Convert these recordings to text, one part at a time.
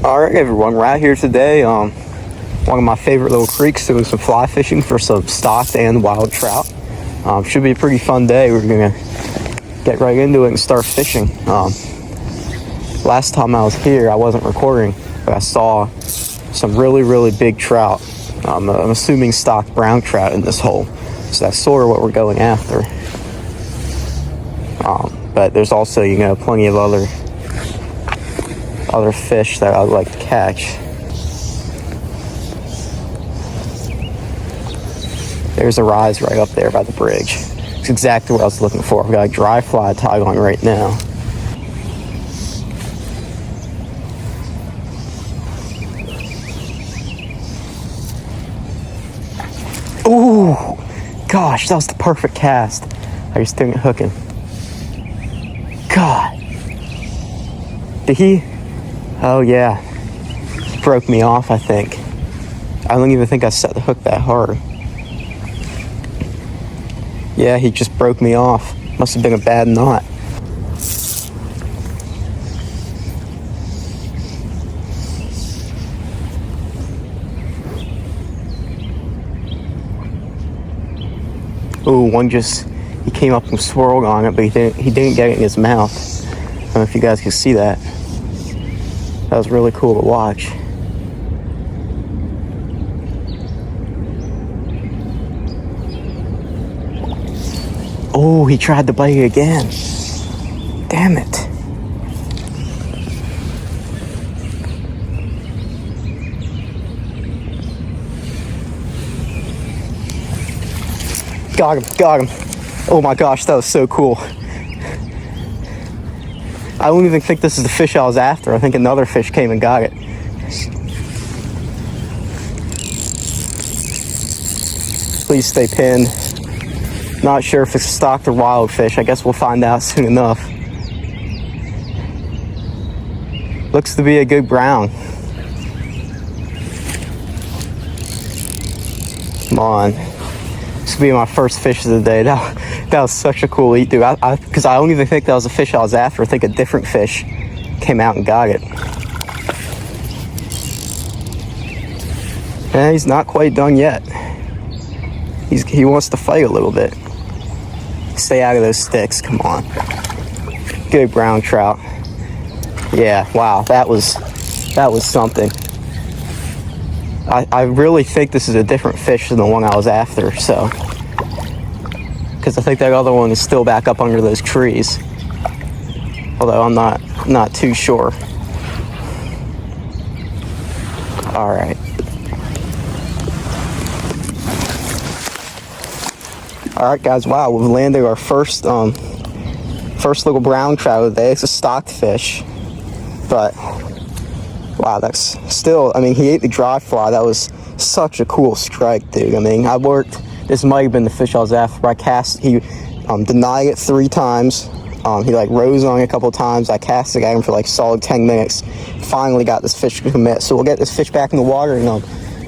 All right, everyone, we're out here today. One of my favorite little creeks, doing some fly fishing for some stocked and wild trout. Should be a pretty fun day. We're gonna get right into it and start fishing. Last time I was here, I wasn't recording, but I saw some really big trout. I'm assuming stocked brown trout in this hole, so that's sort of what we're going after. But there's also, plenty of other fish that I'd like to catch. There's a rise right up there by the bridge. It's exactly what I was looking for. I've got a dry fly tag on right now. Ooh, gosh, that was the perfect cast. I just didn't hook him. God. Did he? Oh yeah. Broke me off, I think. I don't even think I set the hook that hard. Yeah, he just broke me off. Must have been a bad knot. Ooh, he came up and swirled on it, but he didn't get it in his mouth. I don't know if you guys can see that. That was really cool to watch. Oh, he tried to bite it again. Damn it. Got him. Oh my gosh, that was so cool. I don't even think this is the fish I was after. I think another fish came and got it. Please stay pinned. Not sure if it's stocked or wild fish. I guess we'll find out soon enough. Looks to be a good brown. Come on. This will be my first fish of the day. That was such a cool eat, dude. Because I don't even think that was the fish I was after. I think a different fish came out and got it. And he's not quite done yet. He wants to fight a little bit. Stay out of those sticks, come on. Good brown trout. Yeah, wow, that was something. I really think this is a different fish than the one I was after, so. Because I think that other one is still back up under those trees. Although I'm not too sure. All right. All right, guys. Wow, we've landed our first little brown trout of the day. It's a stocked fish, but wow, that's still. I mean, he ate the dry fly. That was such a cool strike, dude. I mean, this might have been the fish I was after. I cast. He denied it 3 times. He rose on it a couple times. I cast it at him for solid 10 minutes. Finally got this fish to commit. So we'll get this fish back in the water and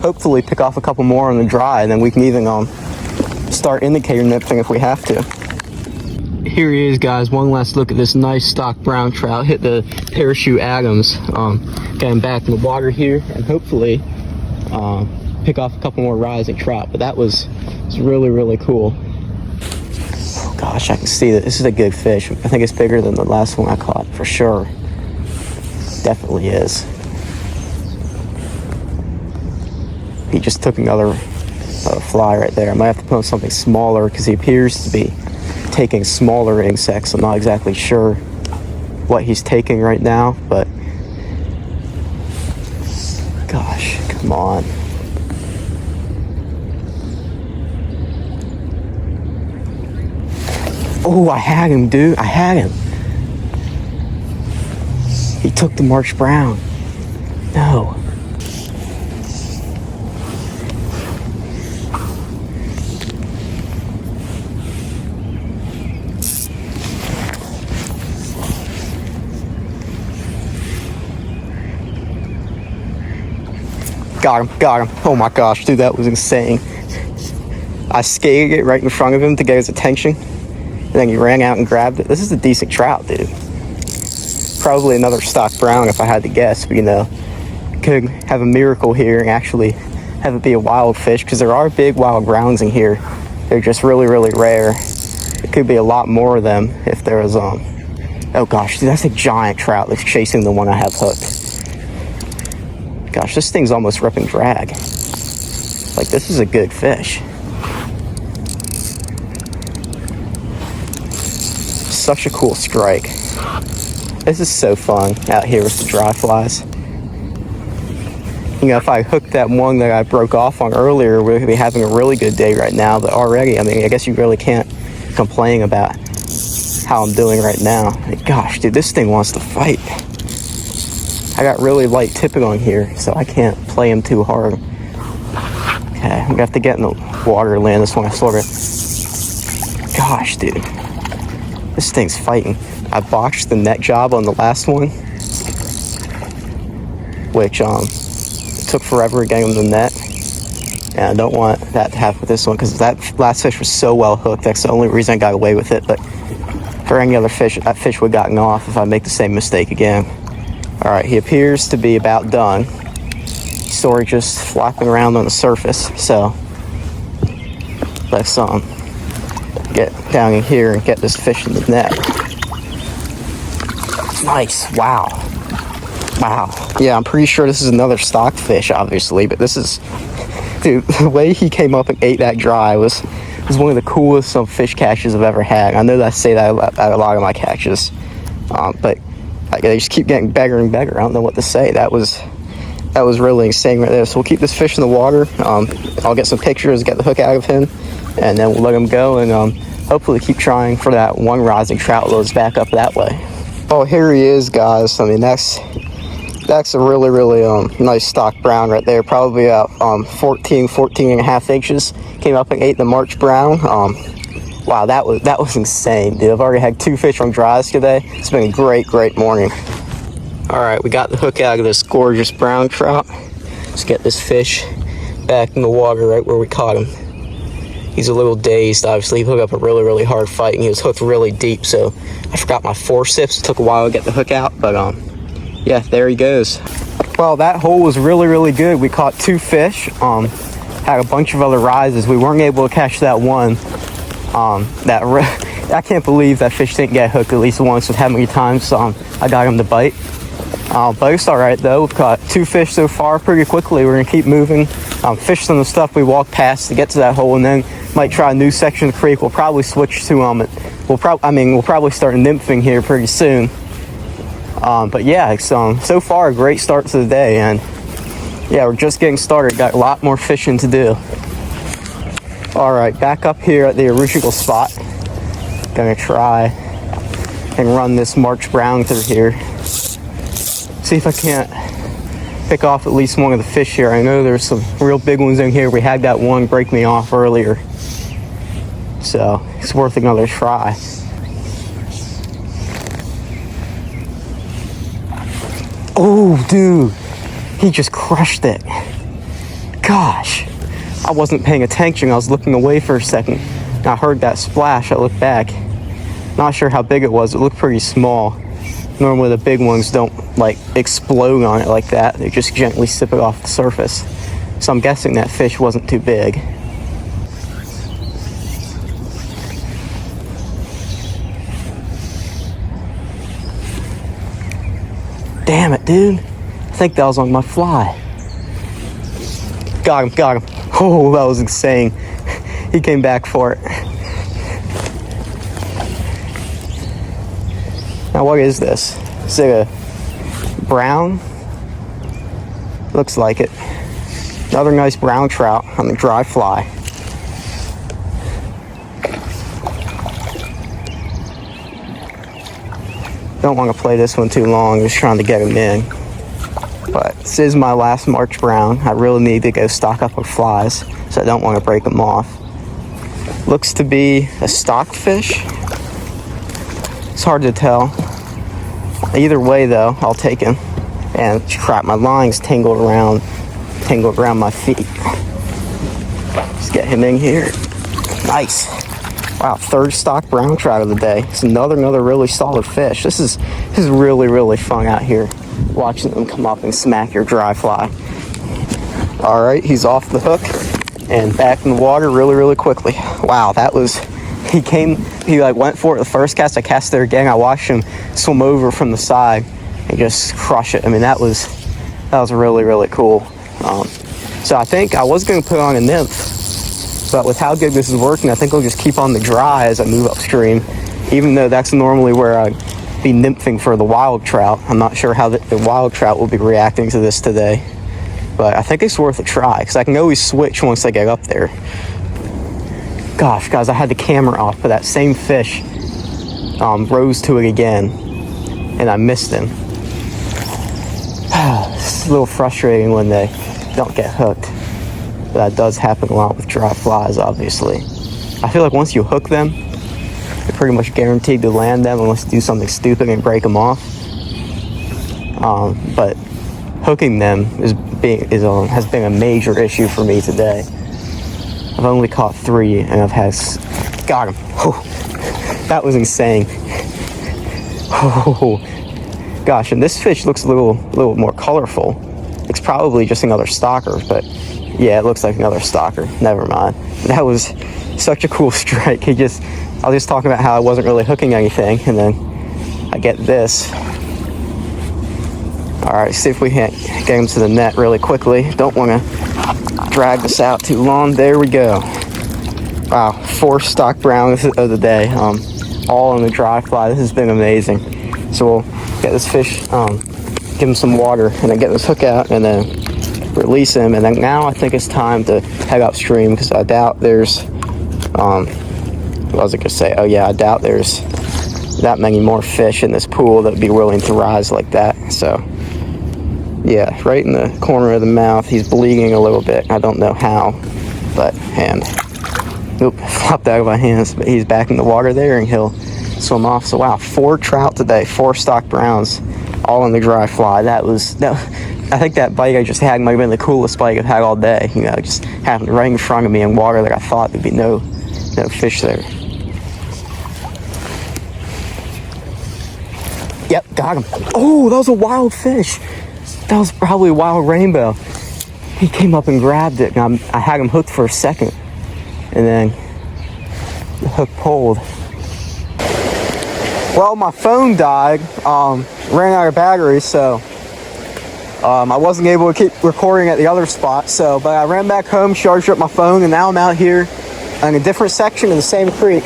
hopefully pick off a couple more on the dry, and then we can even start indicator nipsing if we have to. Here he is, guys. One last look at this nice stock brown trout. Hit the parachute Adams. Get him back in the water here, and hopefully pick off a couple more rising trout. But that was really cool. Oh gosh, I can see that this is a good fish. I think it's bigger than the last one I caught for sure. Definitely is. He just took another fly right there. I might have to put on something smaller because he appears to be taking smaller insects. I'm not exactly sure what he's taking right now, but gosh, come on. Oh, I had him, dude. I had him. He took the Marsh Brown. No. Got him. Oh my gosh, dude, that was insane. I skated it right in front of him to get his attention, and then he ran out and grabbed it. This is a decent trout, dude. Probably another stock brown if I had to guess, but could have a miracle here and actually have it be a wild fish, because there are big wild browns in here. They're just really, really rare. It could be a lot more of them if there was, oh gosh, dude, that's a giant trout that's chasing the one I have hooked. Gosh, this thing's almost ripping drag. Like, this is a good fish. Such a cool strike. This is so fun out here with the dry flies. You know, if I hooked that one that I broke off on earlier, we'd be having a really good day right now. But already, I mean, I guess you really can't complain about how I'm doing right now. Like, gosh, dude, this thing wants to fight. I got really light tipping on here, so I can't play him too hard. Okay, I'm gonna have to get in the water and land this one. I sort of... Gosh, dude. This thing's fighting. I botched the net job on the last one, which took forever getting him the net. And I don't want that to happen with this one, because that last fish was so well hooked. That's the only reason I got away with it. But for any other fish, that fish would have gotten off if I make the same mistake again. All right, he appears to be about done. He's sort of just flapping around on the surface. So let's get down in here and get this fish in the net. Nice, wow. Yeah, I'm pretty sure this is another stock fish, obviously, but this is, dude, the way he came up and ate that dry was one of the coolest fish catches I've ever had. I know that I say that about a lot of my catches, but they just keep getting bigger and bigger. I don't know what to say. That was really insane right there. So we'll keep this fish in the water. I'll get some pictures, get the hook out of him, and then we'll let him go, and hopefully keep trying for that one rising trout loads back up that way. Oh, here he is, guys. I mean, that's a really, really nice stock brown right there. Probably about 14 and a half inches. Came up and ate the March brown. Wow, that was insane, dude. I've already had 2 fish on dries today. It's been a great morning. All right, we got the hook out of this gorgeous brown trout. Let's get this fish back in the water right where we caught him. He's a little dazed, obviously. He hooked up a really, really hard fight, and he was hooked really deep, so I forgot my forceps. It took a while to get the hook out, but yeah, there he goes. Well, that hole was really, really good. We caught 2 fish, had a bunch of other rises. We weren't able to catch that one. I can't believe that fish didn't get hooked at least once with how many times I got him to bite. But it's all right, though. We've caught 2 fish so far pretty quickly. We're going to keep moving. Fish some of the stuff we walked past to get to that hole, and then might try a new section of the creek. We'll probably switch to we'll probably start nymphing here pretty soon. But yeah, it's so far a great start to the day, and yeah, we're just getting started. Got a lot more fishing to do. All right, back up here at the original spot. Gonna try and run this March brown through here. See if I can't pick off at least one of the fish here. I know there's some real big ones in here. We had that one break me off earlier, so it's worth another try. Oh, dude, he just crushed it. Gosh, I wasn't paying attention. I was looking away for a second, and I heard that splash. I looked back. Not sure how big it was. It looked pretty small. Normally the big ones don't like explode on it like that. They just gently sip it off the surface. So I'm guessing that fish wasn't too big. Damn it, dude. I think that was on my fly. Got him. Oh, that was insane. He came back for it. Now, what is this? Is it a brown? Looks like it. Another nice brown trout on the dry fly. Don't want to play this one too long, just trying to get him in. But this is my last March brown. I really need to go stock up on flies, so I don't want to break them off. Looks to be a stockfish. It's hard to tell. Either way, though, I'll take him. And crap, my line's tangled around my feet. Let's get him in here. Nice. Wow, 3rd stock brown trout of the day. It's another really solid fish. This is really, really fun out here. watching them come up and smack your dry fly. All right, he's off the hook and back in the water really quickly. Wow, that was, he like went for it the first cast. I cast there again. I watched him swim over from the side and just crush it. I mean, that was really cool. So I think I was going to put on a nymph, but with how good this is working, I think I'll just keep on the dry as I move upstream, even though that's normally where I'd be nymphing for the wild trout. I'm not sure how the wild trout will be reacting to this today, but I think it's worth a try because I can always switch once I get up there. Gosh, guys, I had the camera off, but that same fish rose to it again, and I missed him. It's a little frustrating when they don't get hooked. But that does happen a lot with dry flies, obviously. I feel like once you hook them, you're pretty much guaranteed to land them unless you do something stupid and break them off. But hooking them has been a major issue for me today. I've only caught 3, and I've had... Got him. Oh, that was insane. Oh, gosh, and this fish looks a little more colorful. It's probably just another stalker, but yeah, it looks like another stalker. Never mind. That was such a cool strike. I was just talking about how I wasn't really hooking anything, and then I get this. All right, see if we can't get him to the net really quickly. Don't want to drag this out too long. There we go. Wow, 4 stock browns of the day, all on the dry fly. This has been amazing. So we'll get this fish, give him some water, and then get this hook out, and then release him. And then now I think it's time to head upstream because I doubt there's, what was I gonna say? Oh yeah, I doubt there's that many more fish in this pool that would be willing to rise like that. So yeah, right in the corner of the mouth, he's bleeding a little bit. I don't know how, but oop, flopped out of my hands. But he's back in the water there, and he'll swim off. So wow, 4 trout today, 4 stock browns, all on the dry fly. I think that bite I just had might have been the coolest bite I've had all day. You know, just having it right in front of me in water that I thought there'd be no fish there. Yep, got him. Oh, that was a wild fish. That was probably a wild rainbow. He came up and grabbed it, and I had him hooked for a second, and then the hook pulled. Well, my phone died, ran out of battery, so I wasn't able to keep recording at the other spot. But I ran back home, charged up my phone, and now I'm out here in a different section of the same creek.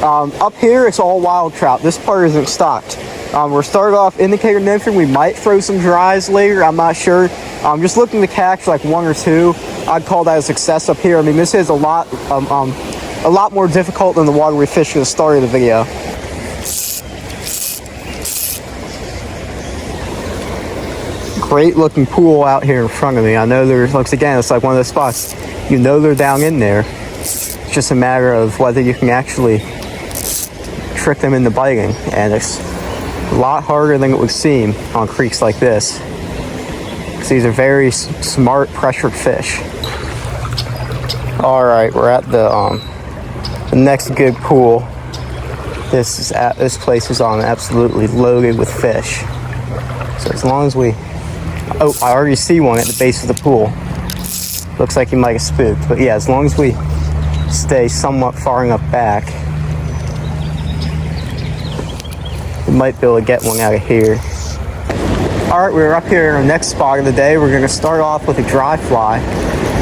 Up here, it's all wild trout. This part isn't stocked. We're started off indicator nymphing. We might throw some dries later. I'm not sure. Just looking to catch like 1 or 2. I'd call that a success up here. I mean, this is a lot more difficult than the water we fished at the start of the video. Great looking pool out here in front of me. I know there's, once again, it's like one of those spots, you know they're down in there. It's just a matter of whether you can actually trick them into biting. And it's a lot harder than it would seem on creeks like this, because these are very smart, pressured fish. All right, we're at the next good pool. This place is absolutely loaded with fish. So as long as we... Oh, I already see one at the base of the pool. Looks like he might have spooked. But yeah, as long as we stay somewhat far enough back, we might be able to get one out of here. All right, we're up here in our next spot of the day. We're gonna start off with a dry fly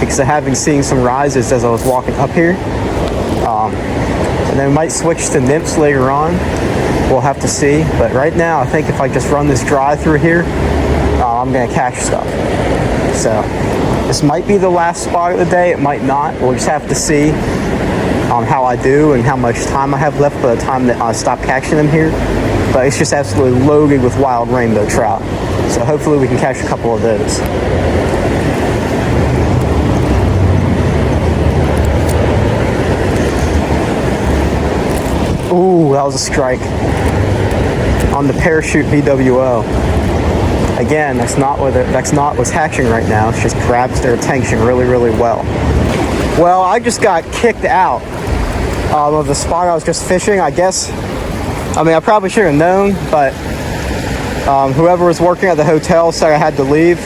because I have been seeing some rises as I was walking up here. And then we might switch to nymphs later on. We'll have to see. But right now, I think if I just run this dry through here, I'm gonna catch stuff. So this might be the last spot of the day. It might not. We'll just have to see how I do and how much time I have left by the time that I stop catching them here. But it's just absolutely loaded with wild rainbow trout. So hopefully we can catch a couple of those. Ooh, that was a strike on the parachute BWO. Again, that's not what's hatching right now. It just grabs their attention really, really well. Well, I just got kicked out of the spot I was just fishing, I guess. I mean, I probably should have known, but Whoever was working at the hotel said I had to leave.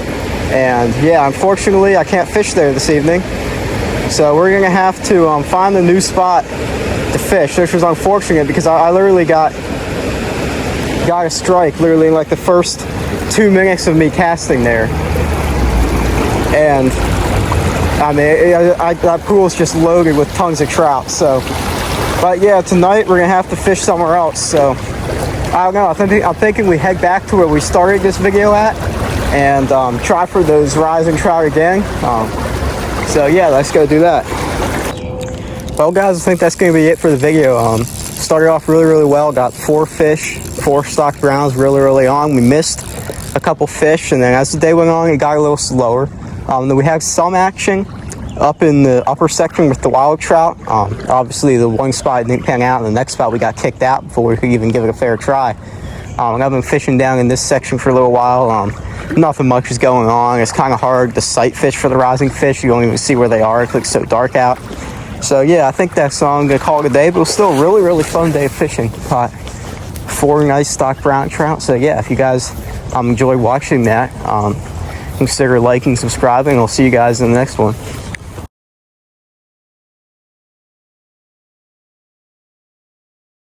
And yeah, unfortunately, I can't fish there this evening. So we're gonna have to find a new spot to fish, which was unfortunate because I literally got a strike literally in like the first 2 minutes of me casting there. And I mean, that pool is just loaded with tons of trout. So, but yeah, tonight we're gonna have to fish somewhere else. So I don't know. I'm thinking we head back to where we started this video at and try for those rising trout again. So yeah, let's go do that. Well guys, I think that's gonna be it for the video. Started off really well, got 4 fish, 4 stocked browns really early on. We missed a couple fish, and then as the day went on, it got a little slower. Then we had some action up in the upper section with the wild trout. Obviously the one spot didn't pan out, and the next spot we got kicked out before we could even give it a fair try. I've been fishing down in this section for a little while. Nothing much is going on. It's kind of hard to sight fish for the rising fish. You don't even see where they are. It looks so dark out. So yeah, I think that's all I'm gonna call it a day, but it was still a really fun day of fishing. Caught 4 nice stocked brown trout. So yeah, if you guys enjoy watching that, consider liking, subscribing. I'll see you guys in the next one.